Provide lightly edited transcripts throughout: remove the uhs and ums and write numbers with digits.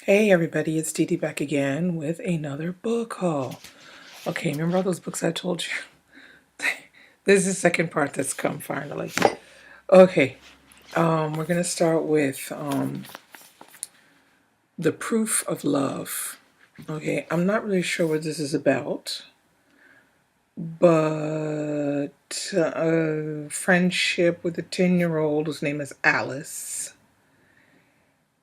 Hey everybody, it's Dee Dee back again with another book haul. Okay, remember all those books I told you? This is the second part that's come finally. Okay, we're gonna start with The Proof of Love. Okay, I'm not really sure what this is about, but friendship with a 10-year-old whose name is Alice.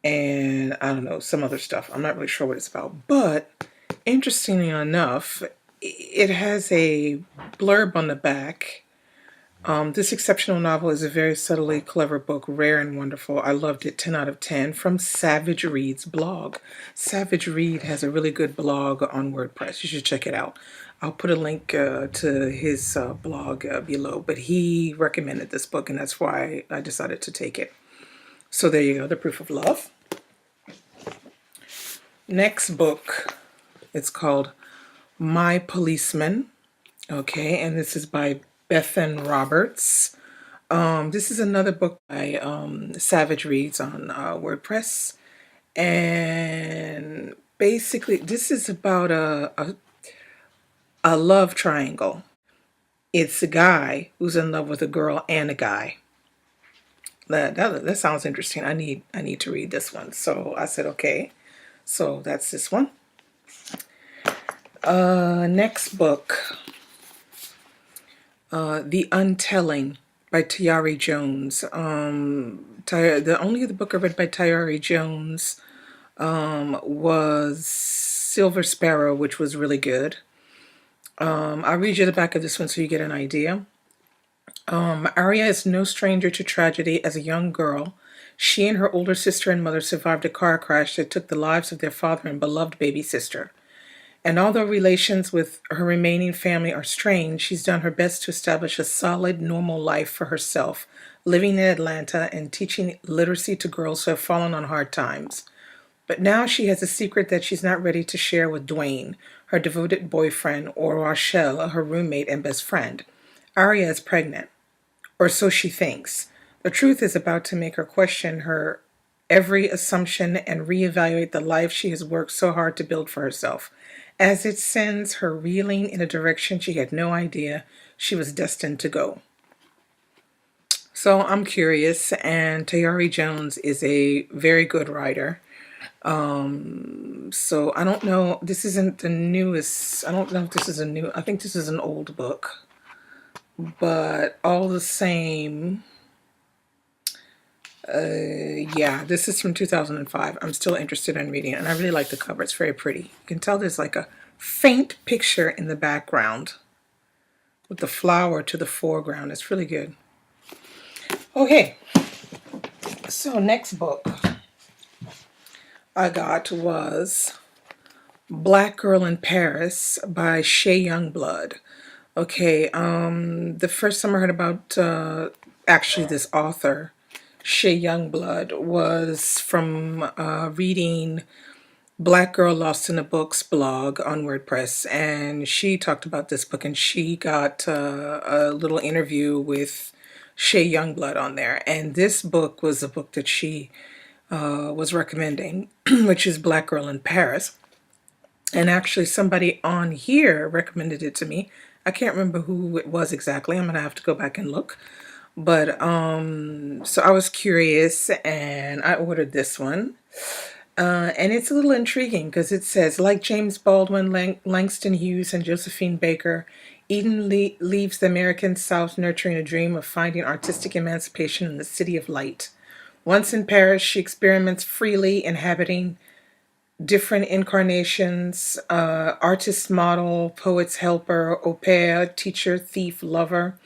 And I don't know, some other stuff. I'm not really sure what it's about, but interestingly enough, it has a blurb on the back. This exceptional novel is a very subtly clever book, rare and wonderful. I loved it, 10 out of 10, from Savidge Reads blog. Savidge Read has a really good blog on WordPress. You should check it out. I'll put a link to his blog below, but he recommended this book, and that's why I decided to take it. So there you go, The Proof of Love. Next book, it's called My Policeman. Okay, and this is by Bethan Roberts. This is another book by Savidge Reads on WordPress. And basically, this is about a love triangle. It's a guy who's in love with a girl and a guy. That sounds interesting. I need to read this one. So I said, okay. So that's this one. Next book, The Untelling by Tayari Jones. The only other book I read by Tayari Jones was Silver Sparrow, which was really good. I'll read you the back of this one so you get an idea. Aria is no stranger to tragedy. As a young girl, she and her older sister and mother survived a car crash that took the lives of their father and beloved baby sister. And although relations with her remaining family are strained, she's done her best to establish a solid, normal life for herself, living in Atlanta and teaching literacy to girls who have fallen on hard times. But now she has a secret that she's not ready to share with Dwayne, her devoted boyfriend, or Rochelle, her roommate and best friend. Aria is pregnant, or so she thinks. The truth is about to make her question her every assumption and reevaluate the life she has worked so hard to build for herself, as it sends her reeling in a direction she had no idea she was destined to go. So I'm curious, and Tayari Jones is a very good writer. So I don't know, this isn't the newest, I don't know if this is I think this is an old book, but all the same, yeah, this is from 2005. I'm still interested in reading it, and I really like the cover. It's very pretty. You can tell there's like a faint picture in the background with the flower to the foreground. It's really good. Okay, so next book I got was Black Girl in Paris by Shay Youngblood. Okay, the first time I heard about actually this author, Shay Youngblood, was from reading Black Girl Lost in the Books blog on WordPress, and she talked about this book, and she got a little interview with Shay Youngblood on there, and this book was a book that she was recommending, which is Black Girl in Paris. And actually somebody on here recommended it to me. I can't remember who it was exactly. I'm gonna have to go back and look. But so I was curious and I ordered this one. And it's a little intriguing because it says, like James Baldwin, Langston Hughes, and Josephine Baker, Eden leaves the American South nurturing a dream of finding artistic emancipation in the city of light. Once in Paris, she experiments freely, inhabiting different incarnations, artist, model, poet's helper, au pair, teacher, thief, lover,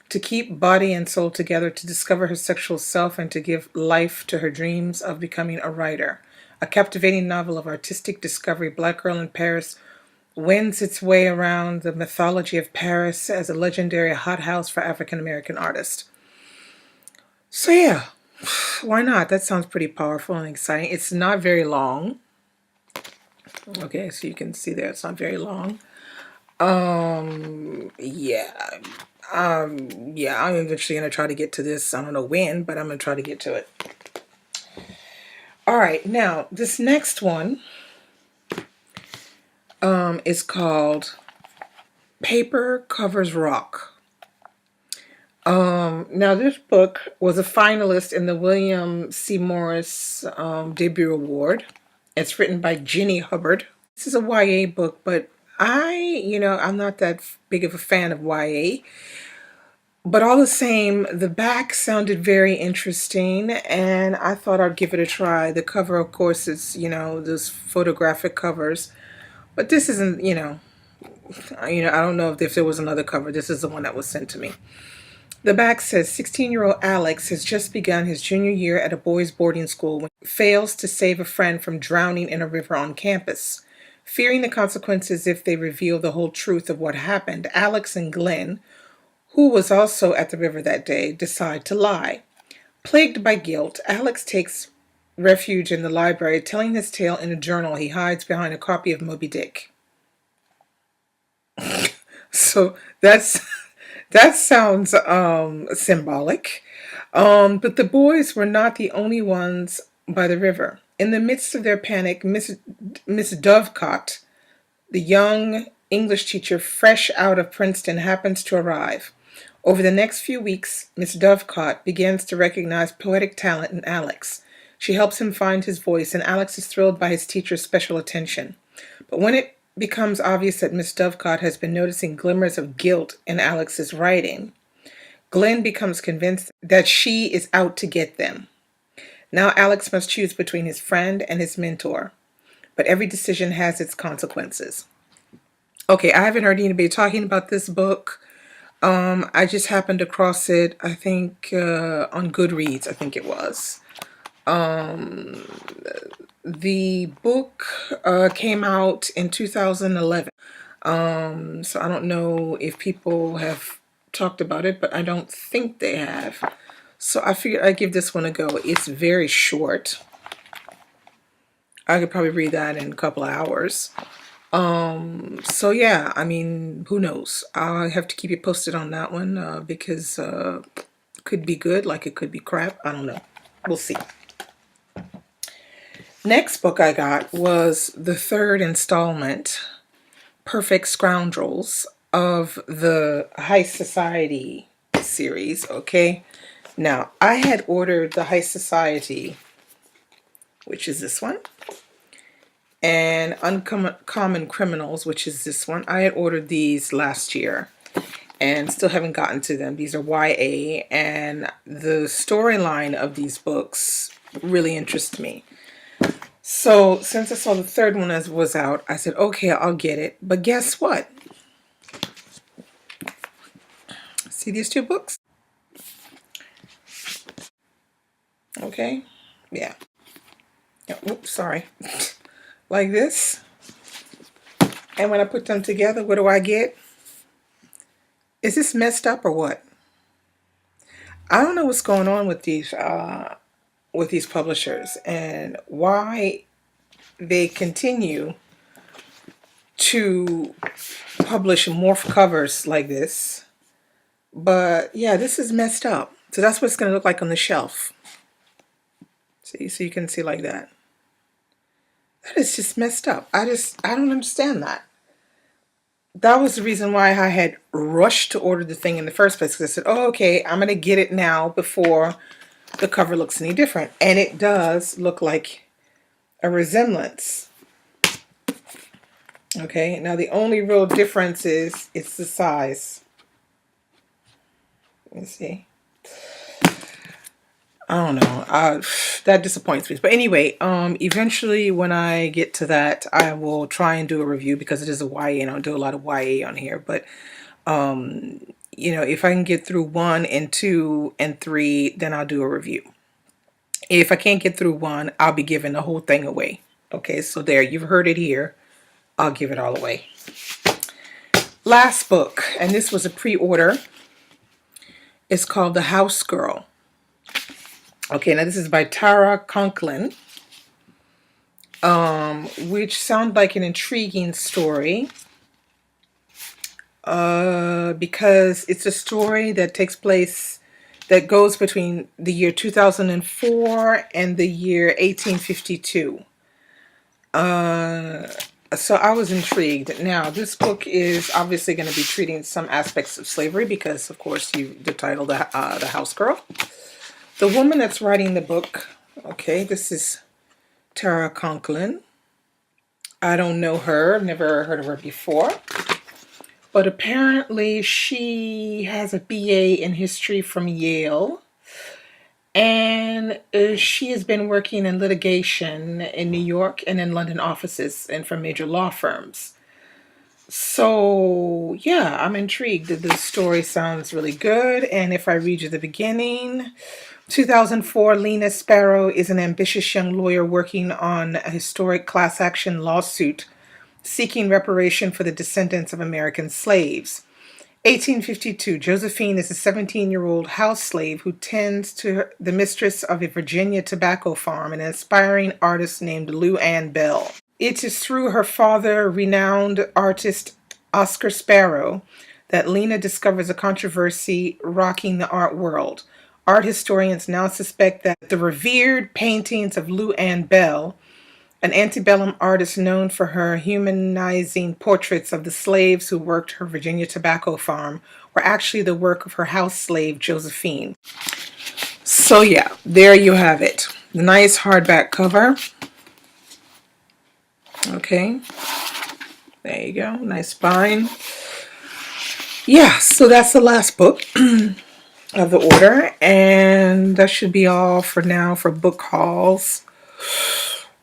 to keep body and soul together, to discover her sexual self, and to give life to her dreams of becoming a writer. A captivating novel of artistic discovery, Black Girl in Paris wends its way around the mythology of Paris as a legendary hothouse for African-American artists. So yeah, why not? That sounds pretty powerful and exciting. It's not very long. Okay, so you can see there it's not very long. Yeah. Yeah, I'm eventually gonna try to get to this. I don't know when, but I'm gonna try to get to it. All right, now this next one is called Paper Covers Rock. Now this book was a finalist in the William C. Morris Debut Award. It's written by Ginny Hubbard. This is a YA book, but I'm not that big of a fan of YA. But all the same, the back sounded very interesting, and I thought I'd give it a try. The cover, of course, is, those photographic covers. But this isn't, I don't know if there was another cover. This is the one that was sent to me. The back says 16-year-old Alex has just begun his junior year at a boys' boarding school when he fails to save a friend from drowning in a river on campus. Fearing the consequences if they reveal the whole truth of what happened, Alex and Glenn, who was also at the river that day, decide to lie. Plagued by guilt, Alex takes refuge in the library, telling his tale in a journal he hides behind a copy of Moby Dick. So that sounds symbolic. But the boys were not the only ones by the river. In the midst of their panic, Miss Dovecott, the young English teacher fresh out of Princeton, happens to arrive. Over the next few weeks, Miss Dovecott begins to recognize poetic talent in Alex. She helps him find his voice, and Alex is thrilled by his teacher's special attention. But when it becomes obvious that Miss Dovecott has been noticing glimmers of guilt in Alex's writing, Glenn becomes convinced that she is out to get them. Now Alex must choose between his friend and his mentor, but every decision has its consequences. Okay, I haven't heard anybody talking about this book. I just happened across it, I think, on Goodreads, I think it was. The book came out in 2011. So I don't know if people have talked about it, but I don't think they have. So I figured I'd give this one a go. It's very short. I could probably read that in a couple of hours. So yeah, who knows? I'll have to keep you posted on that one because it could be good, like it could be crap. I don't know. We'll see. Next book I got was the third installment, Perfect Scoundrels, of the High Society series, okay? Now, I had ordered the High Society, which is this one, and Uncommon Criminals, which is this one. I had ordered these last year and still haven't gotten to them. These are YA, and the storyline of these books really interests me. So since I saw the third one was out, I said, okay, I'll get it. But guess what? See these two books? Okay. Yeah. Oops, sorry. Like this. And when I put them together, what do I get? Is this messed up or what? I don't know what's going on with these publishers and why they continue to publish morph covers like this. But yeah, this is messed up. So that's what it's going to look like on the shelf. See, so you can see like that. That is just messed up. I don't understand that. That was the reason why I had rushed to order the thing in the first place. Because I said, oh, okay, I'm going to get it now before the cover looks any different. And it does look like a resemblance. Okay, now the only real difference is it's the size. Let me see. I don't know. That disappoints me. But anyway, eventually when I get to that, I will try and do a review because it is a YA and I'll do a lot of YA on here. But, if I can get through 1 and 2 and 3, then I'll do a review. If I can't get through 1, I'll be giving the whole thing away. Okay, so there, you've heard it here. I'll give it all away. Last book, and this was a pre-order. It's called The House Girl. Okay, now this is by Tara Conklin, which sounds like an intriguing story because it's a story that takes place that goes between the year 2004 and the year 1852. Uh, so I was intrigued. Now, this book is obviously going to be treating some aspects of slavery because, of course, the title, the House Girl. The woman that's writing the book, okay, this is Tara Conklin. I don't know her, never heard of her before. But apparently she has a BA in history from Yale. And she has been working in litigation in New York and in London offices and for major law firms. So, yeah, I'm intrigued. The story sounds really good. And if I read you the beginning, 2004, Lena Sparrow is an ambitious young lawyer working on a historic class action lawsuit seeking reparation for the descendants of American slaves. 1852, Josephine is a 17-year-old house slave who tends to the mistress of a Virginia tobacco farm, an aspiring artist named Lou Ann Bell. It is through her father, renowned artist Oscar Sparrow, that Lena discovers a controversy rocking the art world. Art historians now suspect that the revered paintings of Lou Ann Bell, an antebellum artist known for her humanizing portraits of the slaves who worked her Virginia tobacco farm, were actually the work of her house slave, Josephine. So yeah, there you have it. Nice hardback cover. Okay, there you go. Nice spine. Yeah, so that's the last book of the order, and that should be all for now for book hauls.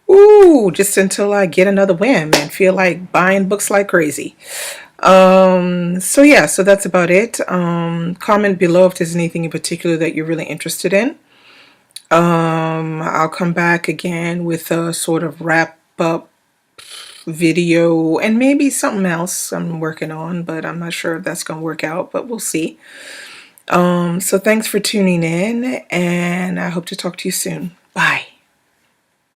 Ooh, just until I get another whim and feel like buying books like crazy. So yeah, so that's about it. Comment below if there's anything in particular that you're really interested in. I'll come back again with a sort of wrap up video and maybe something else I'm working on, but I'm not sure if that's going to work out, but we'll see. So thanks for tuning in, and I hope to talk to you soon. Bye.